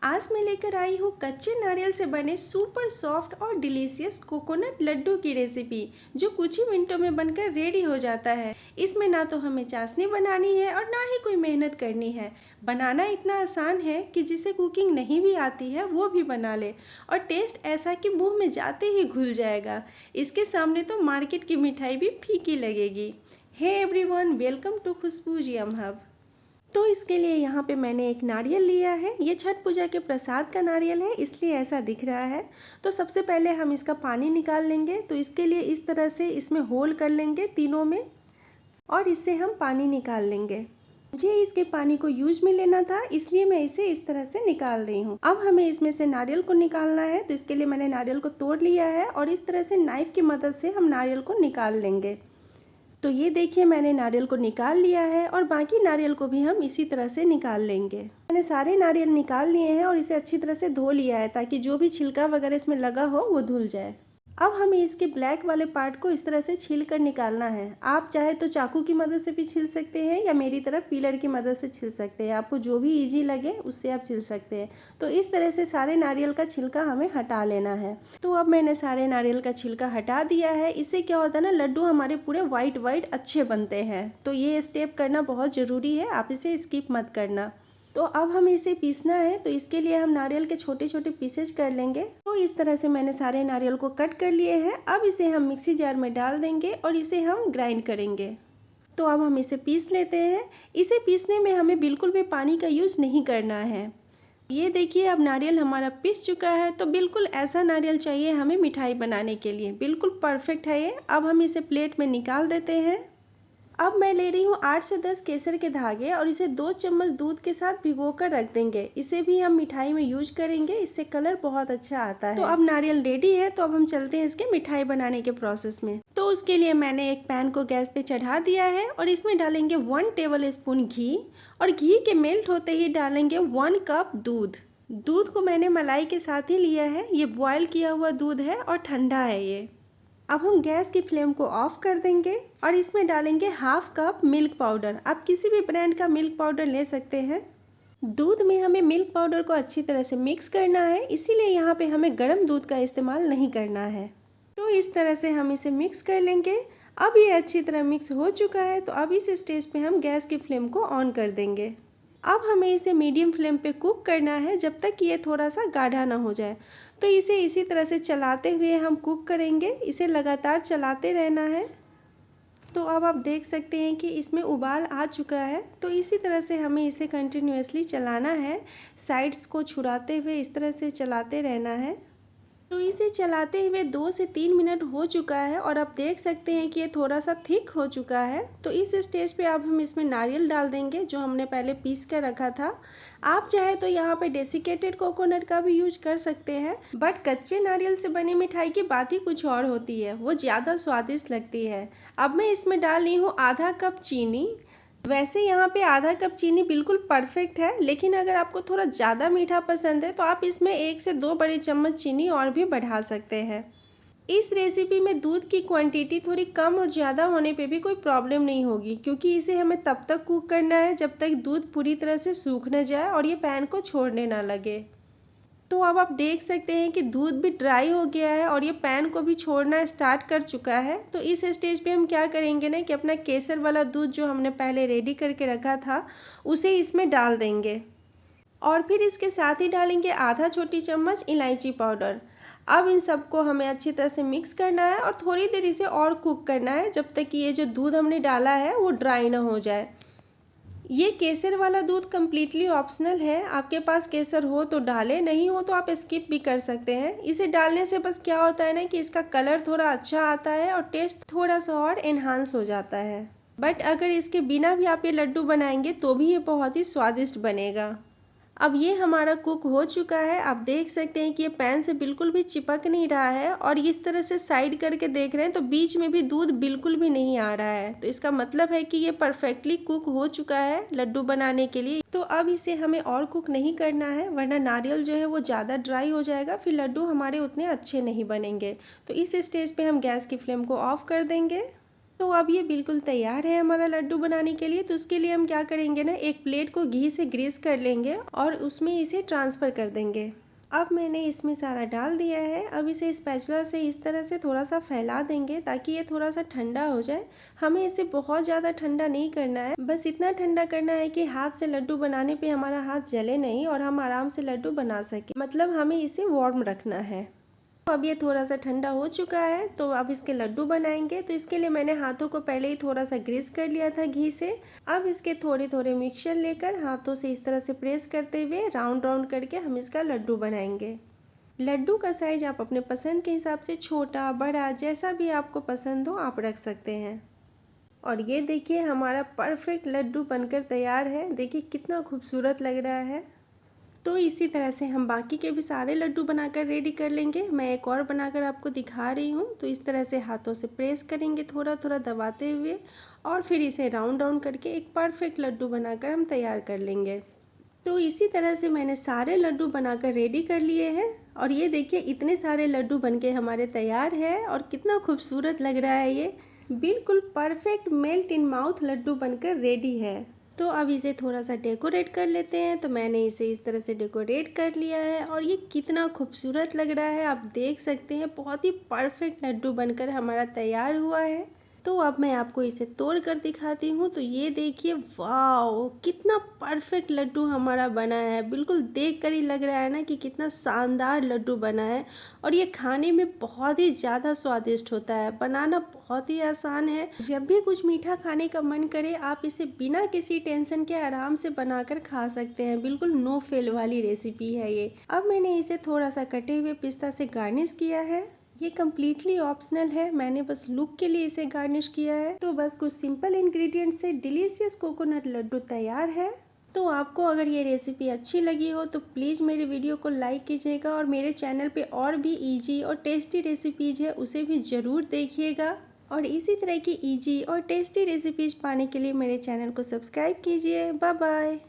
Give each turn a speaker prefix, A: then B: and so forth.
A: आज मैं लेकर आई हूँ कच्चे नारियल से बने सुपर सॉफ्ट और डिलीशियस कोकोनट लड्डू की रेसिपी, जो कुछ ही मिनटों में बनकर रेडी हो जाता है। इसमें ना तो हमें चाशनी बनानी है और ना ही कोई मेहनत करनी है। बनाना इतना आसान है कि जिसे कुकिंग नहीं भी आती है वो भी बना ले, और टेस्ट ऐसा कि मुंह में जाते ही घुल जाएगा। इसके सामने तो मार्केट की मिठाई भी फीकी लगेगी। Hey everyone, welcome to Khushboo जियम हब। तो इसके लिए यहाँ पे मैंने एक नारियल लिया है। ये छठ पूजा के प्रसाद का नारियल है, इसलिए ऐसा दिख रहा है। तो सबसे पहले हम इसका पानी निकाल लेंगे। तो इसके लिए इस तरह से इसमें होल कर लेंगे तीनों में, और इससे हम पानी निकाल लेंगे। मुझे इसके पानी को यूज में लेना था, इसलिए मैं इसे इस तरह से निकाल रही हूँ। अब हमें इसमें से नारियल को निकालना है। तो इसके लिए मैंने नारियल को तोड़ लिया है और इस तरह से नाइफ की मदद से हम नारियल को निकाल लेंगे। तो ये देखिए, मैंने नारियल को निकाल लिया है और बाकी नारियल को भी हम इसी तरह से निकाल लेंगे। मैंने सारे नारियल निकाल लिए हैं और इसे अच्छी तरह से धो लिया है, ताकि जो भी छिलका वगैरह इसमें लगा हो वो धुल जाए। अब हमें इसके ब्लैक वाले पार्ट को इस तरह से छील कर निकालना है। आप चाहे तो चाकू की मदद से भी छील सकते हैं, या मेरी तरह पीलर की मदद से छील सकते हैं। आपको जो भी इजी लगे उससे आप छील सकते हैं। तो इस तरह से सारे नारियल का छिलका हमें हटा लेना है। तो अब मैंने सारे नारियल का छिलका हटा दिया है। इससे क्या होता है ना, लड्डू हमारे पूरे वाइट वाइट अच्छे बनते हैं। तो ये स्टेप करना बहुत ज़रूरी है, आप इसे स्किप मत करना। तो अब हमें इसे पीसना है। तो इसके लिए हम नारियल के छोटे छोटे पीसेज कर लेंगे। तो इस तरह से मैंने सारे नारियल को कट कर लिए हैं। अब इसे हम मिक्सी जार में डाल देंगे और इसे हम ग्राइंड करेंगे। तो अब हम इसे पीस लेते हैं। इसे पीसने में हमें बिल्कुल भी पानी का यूज़ नहीं करना है। ये देखिए, अब नारियल हमारा पिस चुका है। तो बिल्कुल ऐसा नारियल चाहिए हमें मिठाई बनाने के लिए, बिल्कुल परफेक्ट है ये। अब हम इसे प्लेट में निकाल देते हैं। अब मैं ले रही हूँ 8 से 10 केसर के धागे, और इसे 2 चम्मच दूध के साथ भिगो कर रख देंगे। इसे भी हम मिठाई में यूज करेंगे, इससे कलर बहुत अच्छा आता है। तो अब नारियल रेडी है। तो अब हम चलते हैं इसके मिठाई बनाने के प्रोसेस में। तो उसके लिए मैंने एक पैन को गैस पे चढ़ा दिया है और इसमें डालेंगे 1 टेबल स्पून घी, और घी के मेल्ट होते ही डालेंगे 1 कप दूध। दूध को मैंने मलाई के साथ ही लिया है। ये बॉयल किया हुआ दूध है और ठंडा है ये। अब हम गैस की फ्लेम को ऑफ कर देंगे और इसमें डालेंगे हाफ कप मिल्क पाउडर। आप किसी भी ब्रांड का मिल्क पाउडर ले सकते हैं। दूध में हमें मिल्क पाउडर को अच्छी तरह से मिक्स करना है, इसीलिए यहाँ पे हमें गर्म दूध का इस्तेमाल नहीं करना है। तो इस तरह से हम इसे मिक्स कर लेंगे। अब ये अच्छी तरह मिक्स हो चुका है। तो अब इस स्टेज पे हम गैस की फ्लेम को ऑन कर देंगे। अब हमें इसे मीडियम फ्लेम पे कुक करना है, जब तक ये थोड़ा सा गाढ़ा ना हो जाए। तो इसे इसी तरह से चलाते हुए हम कुक करेंगे। इसे लगातार चलाते रहना है। तो अब आप देख सकते हैं कि इसमें उबाल आ चुका है। तो इसी तरह से हमें इसे कंटिन्यूअसली चलाना है। साइड्स को छुड़ाते हुए इस तरह से चलाते रहना है। तो इसे चलाते हुए 2 से 3 मिनट हो चुका है, और आप देख सकते हैं कि ये थोड़ा सा थिक हो चुका है। तो इस स्टेज पे अब हम इसमें नारियल डाल देंगे, जो हमने पहले पीस कर रखा था। आप चाहे तो यहाँ पे डेसिकेटेड कोकोनट का भी यूज कर सकते हैं, बट कच्चे नारियल से बनी मिठाई की बात ही कुछ और होती है, वो ज़्यादा स्वादिष्ट लगती है। अब मैं इसमें डाल रही हूँ आधा कप चीनी। वैसे यहाँ पे आधा कप चीनी बिल्कुल परफेक्ट है, लेकिन अगर आपको थोड़ा ज़्यादा मीठा पसंद है तो आप इसमें 1 से 2 बड़े चम्मच चीनी और भी बढ़ा सकते हैं। इस रेसिपी में दूध की क्वांटिटी थोड़ी कम और ज़्यादा होने पे भी कोई प्रॉब्लम नहीं होगी, क्योंकि इसे हमें तब तक कुक करना है जब तक दूध पूरी तरह से सूख न जाए और ये पैन को छोड़ने ना लगे। तो अब आप देख सकते हैं कि दूध भी ड्राई हो गया है और ये पैन को भी छोड़ना स्टार्ट कर चुका है। तो इस स्टेज पे हम क्या करेंगे ना, कि अपना केसर वाला दूध जो हमने पहले रेडी करके रखा था उसे इसमें डाल देंगे, और फिर इसके साथ ही डालेंगे आधा छोटी चम्मच इलायची पाउडर। अब इन सबको हमें अच्छी तरह से मिक्स करना है और थोड़ी देर इसे और कुक करना है, जब तक कि ये जो दूध हमने डाला है वो ड्राई ना हो जाए। ये केसर वाला दूध कम्प्लीटली ऑप्शनल है। आपके पास केसर हो तो डालें, नहीं हो तो आप स्किप भी कर सकते हैं। इसे डालने से बस क्या होता है ना, कि इसका कलर थोड़ा अच्छा आता है और टेस्ट थोड़ा सा और एनहांस हो जाता है। बट अगर इसके बिना भी आप ये लड्डू बनाएंगे तो भी ये बहुत ही स्वादिष्ट बनेगा। अब ये हमारा कुक हो चुका है। आप देख सकते हैं कि ये पैन से बिल्कुल भी चिपक नहीं रहा है, और इस तरह से साइड करके देख रहे हैं तो बीच में भी दूध बिल्कुल भी नहीं आ रहा है। तो इसका मतलब है कि ये परफेक्टली कुक हो चुका है लड्डू बनाने के लिए। तो अब इसे हमें और कुक नहीं करना है, वरना नारियल जो है वो ज़्यादा ड्राई हो जाएगा, फिर लड्डू हमारे उतने अच्छे नहीं बनेंगे। तो इस स्टेज पे हम गैस की फ्लेम को ऑफ कर देंगे। तो अब ये बिल्कुल तैयार है हमारा लड्डू बनाने के लिए। तो उसके लिए हम क्या करेंगे ना, एक प्लेट को घी से ग्रीस कर लेंगे और उसमें इसे ट्रांसफ़र कर देंगे। अब मैंने इसमें सारा डाल दिया है। अब इसे स्पैचुला से इस तरह से थोड़ा सा फैला देंगे ताकि ये थोड़ा सा ठंडा हो जाए। हमें इसे बहुत ज़्यादा ठंडा नहीं करना है, बस इतना ठंडा करना है कि हाथ से लड्डू बनाने पे हमारा हाथ जले नहीं और हम आराम से लड्डू बना सकें। मतलब हमें इसे वार्म रखना है। अब ये थोड़ा सा ठंडा हो चुका है, तो अब इसके लड्डू बनाएंगे। तो इसके लिए मैंने हाथों को पहले ही थोड़ा सा ग्रीस कर लिया था घी से। अब इसके थोड़े थोड़े मिक्सचर लेकर हाथों से इस तरह से प्रेस करते हुए राउंड राउंड करके हम इसका लड्डू बनाएंगे। लड्डू का साइज आप अपने पसंद के हिसाब से छोटा बड़ा जैसा भी आपको पसंद हो आप रख सकते हैं। और ये देखिए हमारा परफेक्ट लड्डू बनकर तैयार है। देखिए कितना खूबसूरत लग रहा है। तो इसी तरह से हम बाकी के भी सारे लड्डू बनाकर रेडी कर लेंगे। मैं एक और बनाकर आपको दिखा रही हूँ। तो इस तरह से हाथों से प्रेस करेंगे थोड़ा थोड़ा दबाते हुए और फिर इसे राउंड राउंड करके एक परफेक्ट लड्डू बनाकर हम तैयार कर लेंगे। तो इसी तरह से मैंने सारे लड्डू बनाकर रेडी कर लिए हैं और ये देखिए इतने सारे लड्डू बनके हमारे तैयार है और कितना खूबसूरत लग रहा है। ये बिल्कुल perfect melt in mouth laddu बनकर रेडी है। तो अब इसे थोड़ा सा डेकोरेट कर लेते हैं। तो मैंने इसे इस तरह से डेकोरेट कर लिया है और ये कितना खूबसूरत लग रहा है आप देख सकते हैं। बहुत ही परफेक्ट लड्डू बनकर हमारा तैयार हुआ है। तो अब मैं आपको इसे तोड़ कर दिखाती हूँ। तो ये देखिए वाओ कितना परफेक्ट लड्डू हमारा बना है। बिल्कुल देख कर ही लग रहा है ना कि कितना शानदार लड्डू बना है और ये खाने में बहुत ही ज़्यादा स्वादिष्ट होता है। बनाना बहुत ही आसान है। जब भी कुछ मीठा खाने का मन करे आप इसे बिना किसी टेंशन के आराम से बनाकर खा सकते हैं। बिल्कुल नो फेल वाली रेसिपी है ये। अब मैंने इसे थोड़ा सा कटे हुए पिस्ता से गार्निश किया है। ये कम्प्लीटली ऑप्शनल है, मैंने बस लुक के लिए इसे गार्निश किया है। तो बस कुछ सिंपल इंग्रेडिएंट से डिलीशियस कोकोनट लड्डू तैयार है। तो आपको अगर ये रेसिपी अच्छी लगी हो तो प्लीज़ मेरे वीडियो को लाइक कीजिएगा और मेरे चैनल पे और भी इजी और टेस्टी रेसिपीज़ है उसे भी ज़रूर देखिएगा। और इसी तरह की इजी और टेस्टी रेसिपीज़ पाने के लिए मेरे चैनल को सब्सक्राइब कीजिए। Bye bye.